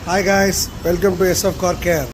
Hi guys, welcome to sfcarcare.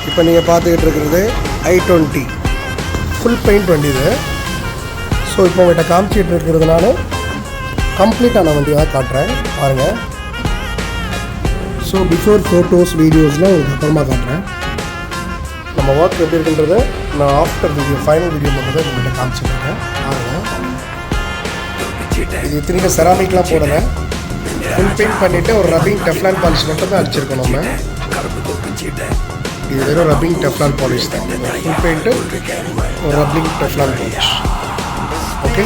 இப்போ நீங்கள் பார்த்துக்கிட்டு இருக்கிறது I20 ஃபுல் பெயிண்ட் வண்டி இது. ஸோ இப்போ உங்கள்கிட்ட காமிச்சிட்டு இருக்கிறதுனால கம்ப்ளீட்டான வண்டி தான் காட்டுறேன் பாருங்கள். ஸோ பிஃபோர் ஃபோட்டோஸ் வீடியோஸ்லாம் உங்களுக்கு அப்புறமா காட்டுறேன். நம்ம ஒர்க் எப்படி இருக்குன்றதை நான் ஆஃப்டர் வீடியோ ஃபைனல் வீடியோ மட்டும் தான் உங்கள்கிட்ட காமிச்சிருக்கேன் பாருங்கள். இது இத்தனைக்கு செராமிக்லாம் போடலை, ஃபுல் பெயிண்ட் பண்ணிவிட்டு ஒரு ரப்பிங் டெஃப்லான் பாலிஷ் மட்டும் தான் அடிச்சிருக்கோம் நம்ம. இது வெறும் ரப்பிங் டெஃப்லான் பாலிஷ் தான், ஃபுல் பெயிண்ட்டு ஒரு ரப்பிங் டெஃப்லான் பாலிஷ். ஓகே,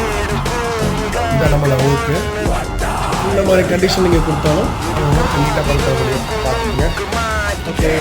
இதான் நம்மளோட ஒர்க்கு. இந்த மாதிரி கண்டிஷன் நீங்கள் கொடுத்தாலும் அவங்க நீட்டாக பண்ணுற முடியும் பார்த்துக்கங்க. ஓகே.